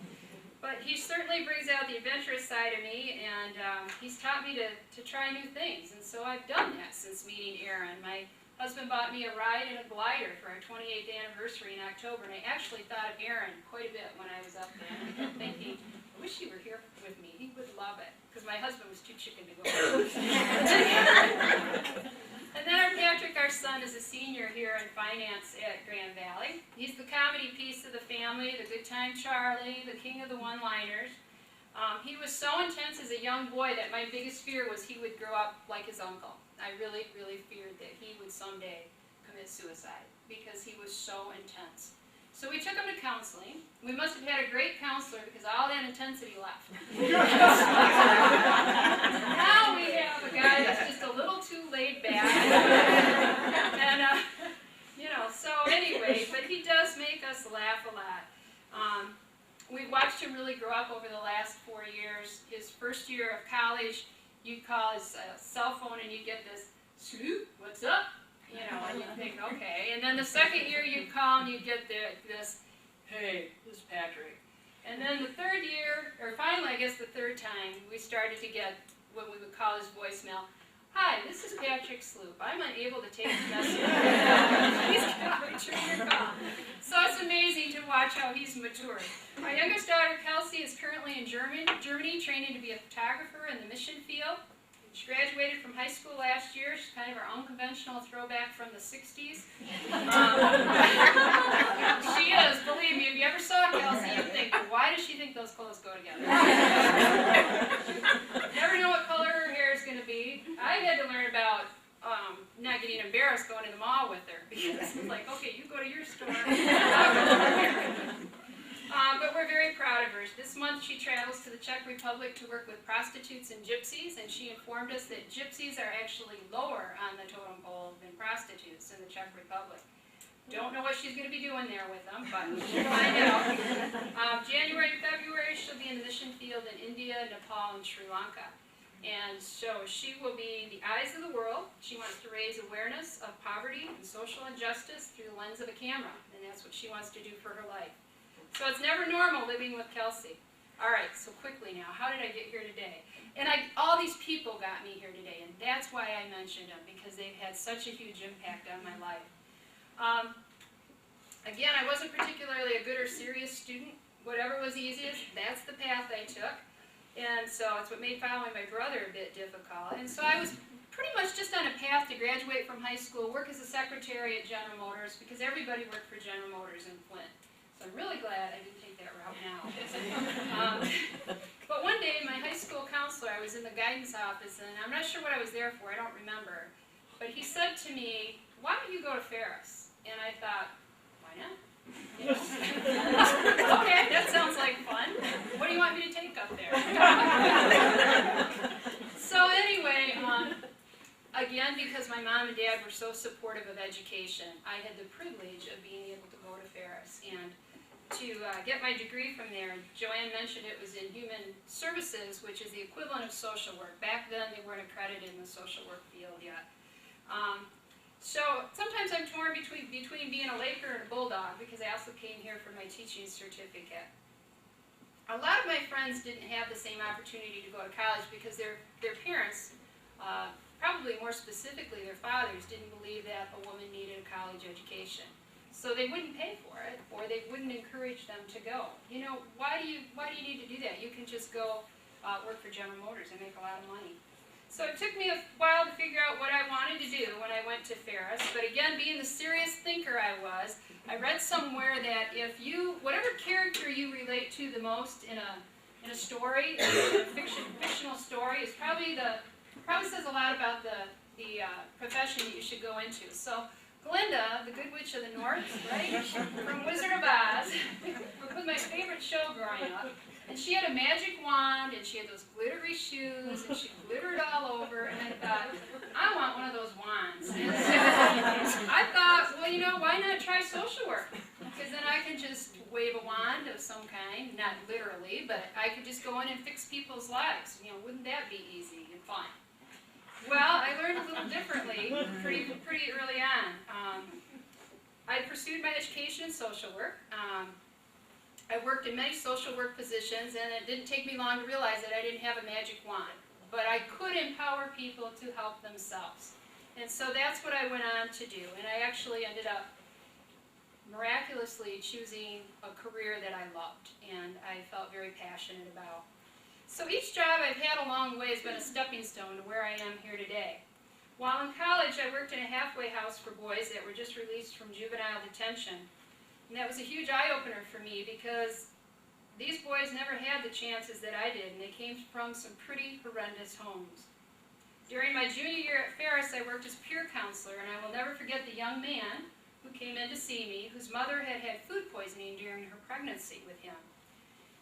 S2: But he certainly brings out the adventurous side of me, and he's taught me to try new things. And so I've done that since meeting Aaron. My husband bought me a ride in a glider for our 28th anniversary in October, and I actually thought of Aaron quite a bit when I was up there. And I kept thinking, I wish he were here with me. He would love it, because my husband was too chicken to go. And then our Patrick, our son, is a senior here in finance at Grand Valley. He's the comedy piece of the family, the good time Charlie, the king of the one-liners. He was so intense as a young boy that my biggest fear was he would grow up like his uncle. I really, really feared that he would someday commit suicide because he was so intense. So we took him to counseling. We must have had a great counselor because all that intensity left. Now we have a guy that's just a little too laid back. And, you know, so anyway, but he does make us laugh a lot. We watched him really grow up over the last 4 years. His first year of college, you'd call his cell phone and you'd get this, Snoop, what's up? You know, and you'd think, okay. And then the second year you'd call and you'd get this, hey, this is Patrick. And then the third year, or finally I guess the third time, we started to get what we would call his voicemail. Hi, this is Patrick Sloop. I'm unable to take the message. Please can return your call. So it's amazing to watch how he's matured. My youngest daughter, Kelsey, is currently in Germany training to be a photographer in the mission field. She graduated from high school last year. She's kind of our unconventional throwback from the 60s. She is, believe me, if you ever saw Kelsey, you'd think, why does she think those clothes go together? Never know what color her hair is going to be. I had to learn about not getting embarrassed going to the mall with her, because it's like, okay, you go to your store. But we're very proud of her. This month she travels to the Czech Republic to work with prostitutes and gypsies, and she informed us that gypsies are actually lower on the totem pole than prostitutes in the Czech Republic. Don't know what she's going to be doing there with them, but we'll find out. January and February she'll be in the mission field in India, Nepal, and Sri Lanka. And so she will be the eyes of the world. She wants to raise awareness of poverty and social injustice through the lens of a camera, and that's what she wants to do for her life. So it's never normal living with Kelsey. All right, so quickly now, how did I get here today? And all these people got me here today, and that's why I mentioned them, because they've had such a huge impact on my life. Again, I wasn't particularly a good or serious student. Whatever was easiest, that's the path I took. And so it's what made following my brother a bit difficult. And so I was pretty much just on a path to graduate from high school, work as a secretary at General Motors, because everybody worked for General Motors in Flint. So I'm really glad I didn't take that route now. But one day, my high school counselor, I was in the guidance office, and I'm not sure what I was there for, I don't remember. But he said to me, why don't you go to Ferris? And I thought, why not? You know? Okay, that sounds like fun. What do you want me to take up there? So anyway, again, because my mom and dad were so supportive of education, I had the privilege of being able to go to Ferris and to get my degree from there. Joanne mentioned it was in human services, which is the equivalent of social work. Back then, they weren't accredited in the social work field yet. So sometimes I'm torn between being a Laker and a Bulldog because I also came here for my teaching certificate. A lot of my friends didn't have the same opportunity to go to college because their parents, probably more specifically their fathers, didn't believe that a woman needed a college education. So they wouldn't pay for it, or they wouldn't encourage them to go. You know, why do you need to do that? You can just go work for General Motors and make a lot of money. So it took me a while to figure out what I wanted to do when I went to Ferris. But again, being the serious thinker I was, I read somewhere that if you, whatever character you relate to the most in a story, in a fictional story, is probably says a lot about the profession that you should go into. So Glinda, the Good Witch of the North, right, from Wizard of Oz, was my favorite show growing up. And she had a magic wand, and she had those glittery shoes, and she glittered all over, and I thought, I want one of those wands. And so I thought, well, you know, why not try social work? Because then I can just wave a wand of some kind, not literally, but I could just go in and fix people's lives. You know, wouldn't that be easy and fun? Well, I learned a little differently pretty early on. I pursued my education in social work. I worked in many social work positions, and it didn't take me long to realize that I didn't have a magic wand. But I could empower people to help themselves. And so that's what I went on to do. And I actually ended up miraculously choosing a career that I loved and I felt very passionate about. So each job I've had along the way has been a stepping stone to where I am here today. While in college, I worked in a halfway house for boys that were just released from juvenile detention. And that was a huge eye-opener for me because these boys never had the chances that I did, and they came from some pretty horrendous homes. During my junior year at Ferris, I worked as peer counselor, and I will never forget the young man who came in to see me, whose mother had had food poisoning during her pregnancy with him.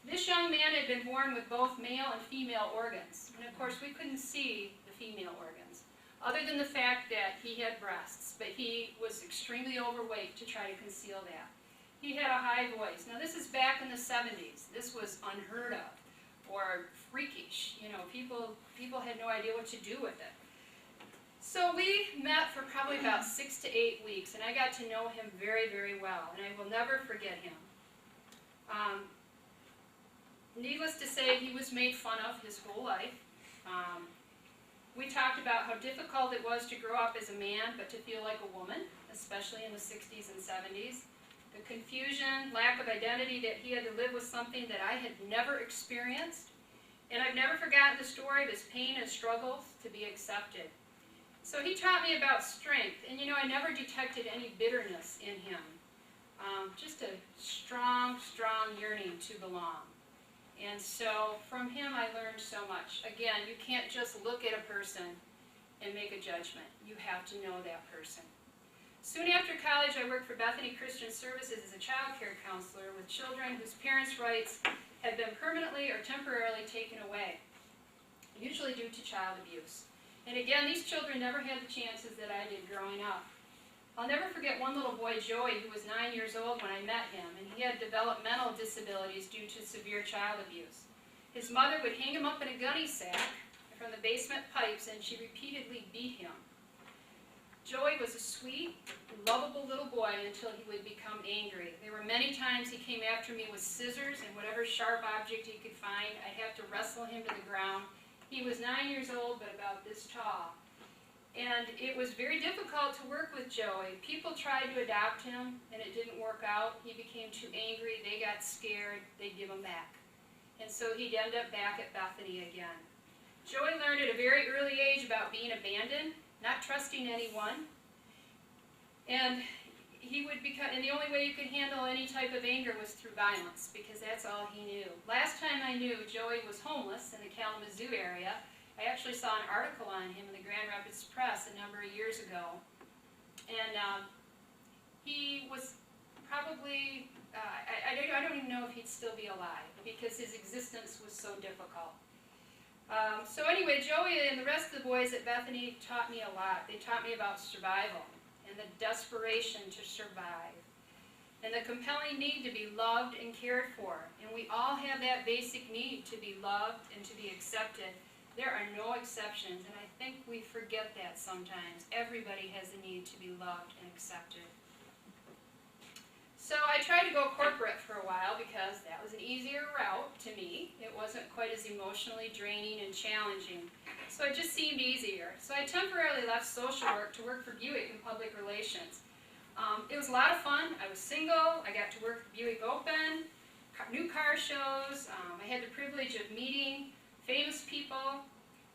S2: This young man had been born with both male and female organs, and of course we couldn't see the female organs, other than the fact that he had breasts, but he was extremely overweight to try to conceal that. He had a high voice. Now this is back in the 70s. This was unheard of or freakish. You know, people had no idea what to do with it. So we met for probably about 6 to 8 weeks, and I got to know him very, very well, and I will never forget him. Needless to say, he was made fun of his whole life. We talked about how difficult it was to grow up as a man, but to feel like a woman, especially in the 60s and 70s. The confusion, lack of identity that he had to live with something that I had never experienced. And I've never forgotten the story of his pain and struggles to be accepted. So he taught me about strength, and you know, I never detected any bitterness in him. Just a strong, strong yearning to belong. And so from him I learned so much. Again, you can't just look at a person and make a judgment. You have to know that person. Soon after college, I worked for Bethany Christian Services as a child care counselor with children whose parents' rights had been permanently or temporarily taken away, usually due to child abuse. And again, these children never had the chances that I did growing up. I'll never forget one little boy, Joey, who was 9 years old when I met him, and he had developmental disabilities due to severe child abuse. His mother would hang him up in a gunny sack from the basement pipes, and she repeatedly beat him. Joey was a sweet, lovable little boy until he would become angry. There were many times he came after me with scissors and whatever sharp object he could find. I'd have to wrestle him to the ground. He was 9 years old, but about this tall. And it was very difficult to work with Joey. People tried to adopt him, and it didn't work out. He became too angry. They got scared. They'd give him back. And so he'd end up back at Bethany again. Joey learned at a very early age about being abandoned, not trusting anyone, and he would become, and the only way you could handle any type of anger was through violence, because that's all he knew. Last time I knew, Joey was homeless in the Kalamazoo area. I actually saw an article on him in the Grand Rapids Press a number of years ago, and he was probably, I don't even know if he'd still be alive, because his existence was so difficult. So anyway, Joey and the rest of the boys at Bethany taught me a lot. They taught me about survival and the desperation to survive and the compelling need to be loved and cared for. And we all have that basic need to be loved and to be accepted. There are no exceptions, and I think we forget that sometimes. Everybody has a need to be loved and accepted. So I tried to go corporate for a while because that was an easier route to me. It wasn't quite as emotionally draining and challenging. So it just seemed easier. So I temporarily left social work to work for Buick in public relations. It was a lot of fun. I was single. I got to work for Buick Open, new car shows. I had the privilege of meeting famous people,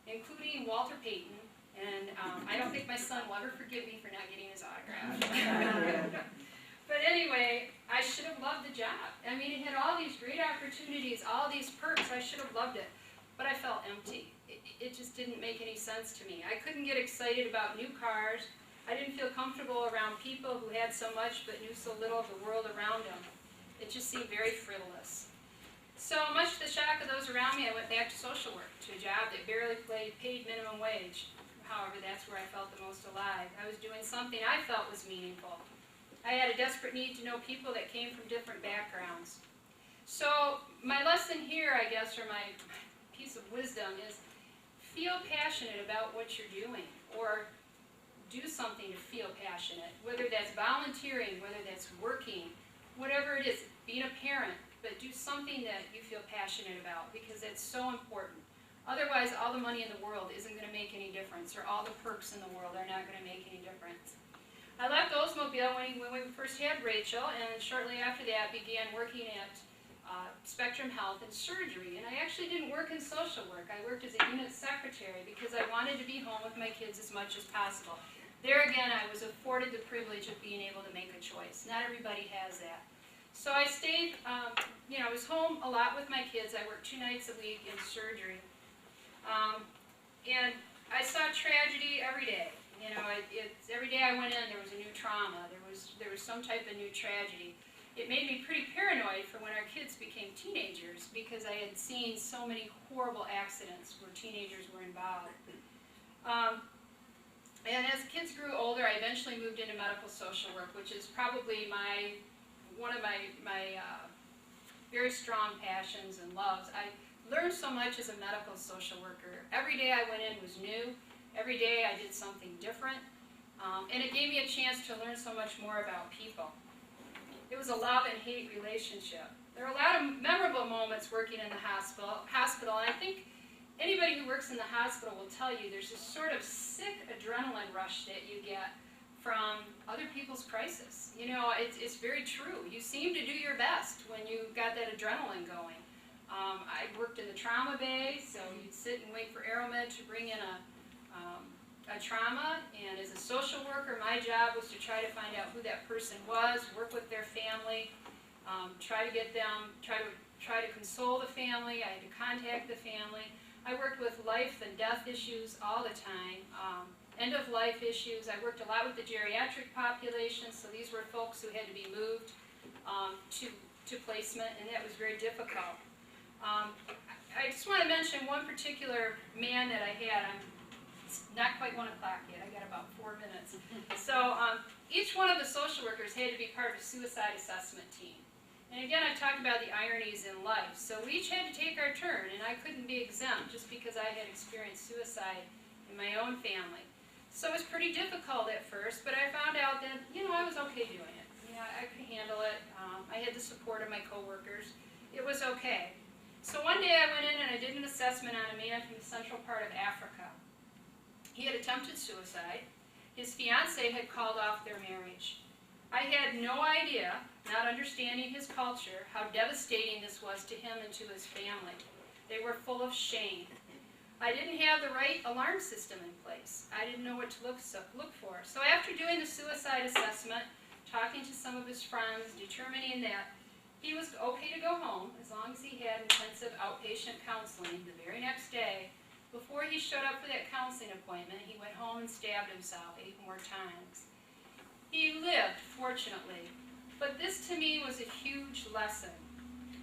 S2: including Walter Payton. And I don't think my son will ever forgive me for not getting his autograph. But anyway, I should have loved the job. I mean, it had all these great opportunities, all these perks. I should have loved it. But I felt empty. It just didn't make any sense to me. I couldn't get excited about new cars. I didn't feel comfortable around people who had so much but knew so little of the world around them. It just seemed very frivolous. So much to the shock of those around me, I went back to social work, to a job that barely paid minimum wage. However, that's where I felt the most alive. I was doing something I felt was meaningful. I had a desperate need to know people that came from different backgrounds. So my lesson here, I guess, or my piece of wisdom is feel passionate about what you're doing, or do something to feel passionate, whether that's volunteering, whether that's working, whatever it is, being a parent, but do something that you feel passionate about, because it's so important. Otherwise, all the money in the world isn't going to make any difference, or all the perks in the world are not going to make any difference. I left Oldsmobile when we first had Rachel, and shortly after that began working at Spectrum Health and Surgery. And I actually didn't work in social work. I worked as a unit secretary because I wanted to be home with my kids as much as possible. There again, I was afforded the privilege of being able to make a choice. Not everybody has that. So I stayed, I was home a lot with my kids. I worked 2 nights a week in surgery. And I saw tragedy every day. You know, every day I went in, there was a new trauma. There was some type of new tragedy. It made me pretty paranoid for when our kids became teenagers, because I had seen so many horrible accidents where teenagers were involved. And as kids grew older, I eventually moved into medical social work, which is probably one of my very strong passions and loves. I learned so much as a medical social worker. Every day I went in was new. Every day I did something different, and it gave me a chance to learn so much more about people. It was a love and hate relationship. There are a lot of memorable moments working in the hospital, and I think anybody who works in the hospital will tell you there's this sort of sick adrenaline rush that you get from other people's crisis. You know, it's very true. You seem to do your best when you've got that adrenaline going. I worked in the trauma bay, so you'd sit and wait for AeroMed to bring in a trauma, and as a social worker, my job was to try to find out who that person was, work with their family, try to get them, try to console the family. I had to contact the family. I worked with life and death issues all the time, end-of-life issues. I worked a lot with the geriatric population, so these were folks who had to be moved to placement, and that was very difficult. I just want to mention one particular man that I had. It's not quite 1 o'clock yet. I got about 4 minutes. So each one of the social workers had to be part of a suicide assessment team. And again, I've talked about the ironies in life. So we each had to take our turn, and I couldn't be exempt just because I had experienced suicide in my own family. So it was pretty difficult at first, but I found out that, I was okay doing it. I could handle it. I had the support of my coworkers. It was okay. So one day I went in and I did an assessment on a man from the central part of Africa. He had attempted suicide. His fiancée had called off their marriage. I had no idea, not understanding his culture, how devastating this was to him and to his family. They were full of shame. I didn't have the right alarm system in place. I didn't know what to look for. So after doing the suicide assessment, talking to some of his friends, determining that he was okay to go home as long as he had intensive outpatient counseling the very next day, before he showed up for that counseling appointment, he went home and stabbed himself 8 more times. He lived, fortunately, but this to me was a huge lesson.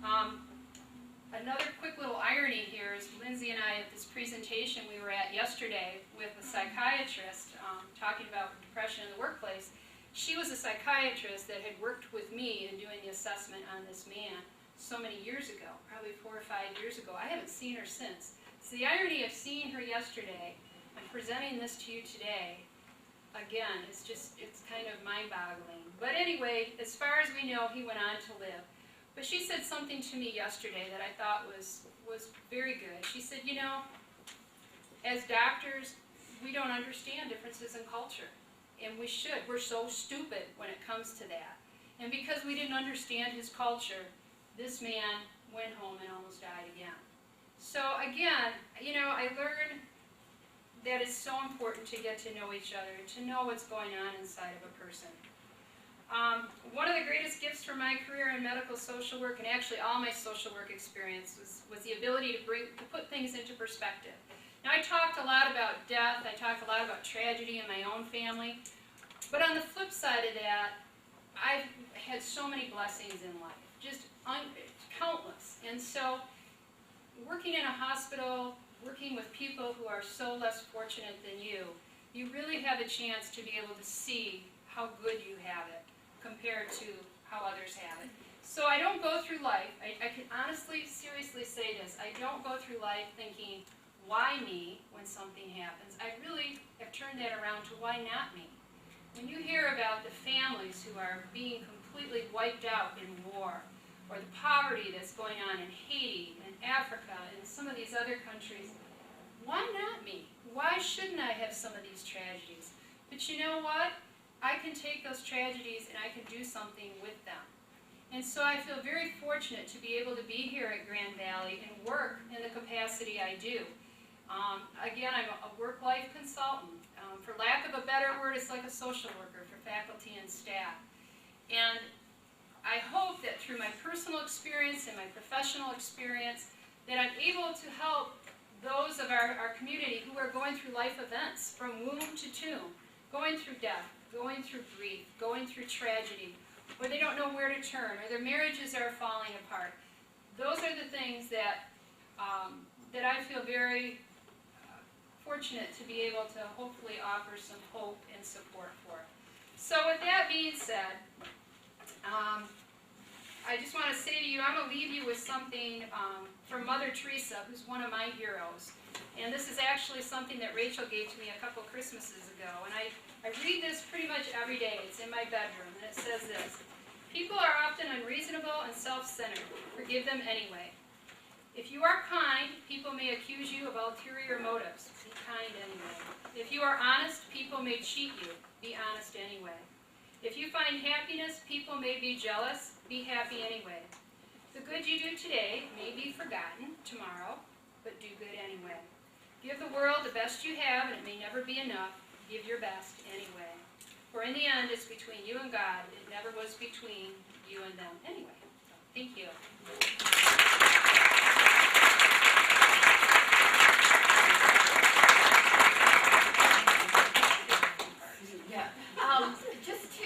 S2: Another quick little irony here is Lindsay and I, at this presentation we were at yesterday with a psychiatrist talking about depression in the workplace. She was a psychiatrist that had worked with me in doing the assessment on this man so many years ago, probably 4 or 5 years ago. I haven't seen her since. So the irony of seeing her yesterday and presenting this to you today, again, it's kind of mind-boggling. But anyway, as far as we know, he went on to live. But she said something to me yesterday that I thought was very good. She said, you know, as doctors, we don't understand differences in culture. And we should. We're so stupid when it comes to that. And because we didn't understand his culture, this man went home and almost died again. So again, you know, I learned that it's so important to get to know each other, to know what's going on inside of a person. One of the greatest gifts for my career in medical social work, and actually all my social work experience, was the ability to put things into perspective. Now, I talked a lot about death, I talked a lot about tragedy in my own family, but on the flip side of that, I've had so many blessings in life, just countless. And so, working in a hospital, working with people who are so less fortunate than you really have a chance to be able to see how good you have it compared to how others have it. So I don't go through life, I can honestly, seriously say this, I don't go through life thinking, why me when something happens? I really have turned that around to why not me? When you hear about the families who are being completely wiped out in war, or the poverty that's going on in Haiti and Africa and some of these other countries, why not me? Why shouldn't I have some of these tragedies? But you know what? I can take those tragedies and I can do something with them. And so I feel very fortunate to be able to be here at Grand Valley and work in the capacity I do. Again, I'm a work-life consultant. For lack of a better word, it's like a social worker for faculty and staff. And I hope that through my personal experience and my professional experience, that I'm able to help those of our community who are going through life events, from womb to tomb, going through death, going through grief, going through tragedy, or they don't know where to turn, or their marriages are falling apart. Those are the things that I feel very fortunate to be able to hopefully offer some hope and support for. So with that being said, I just want to say to you, I'm going to leave you with something from Mother Teresa, who's one of my heroes. And this is actually something that Rachel gave to me a couple Christmases ago. And I read this pretty much every day. It's in my bedroom, and it says this: people are often unreasonable and self-centered. Forgive them anyway. If you are kind, people may accuse you of ulterior motives. Be kind anyway. If you are honest, people may cheat you. Be honest anyway. If you find happiness, people may be jealous. Be happy anyway. The good you do today may be forgotten tomorrow, but do good anyway. Give the world the best you have, and it may never be enough. Give your best anyway. For in the end, it's between you and God. It never was between you and them anyway. So, thank you.
S1: Just to,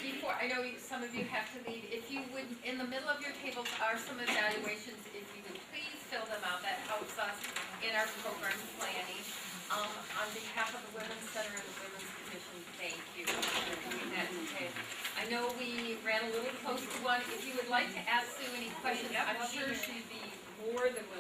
S1: before, I know some of you have to leave, if you would, in the middle of your tables are some evaluations, if you would please fill them out, that helps us in our program planning. On behalf of the Women's Center and the Women's Commission, thank you for doing that today. I know we ran a little close to one. If you would like to ask Sue any questions, I'm sure she'd be more than willing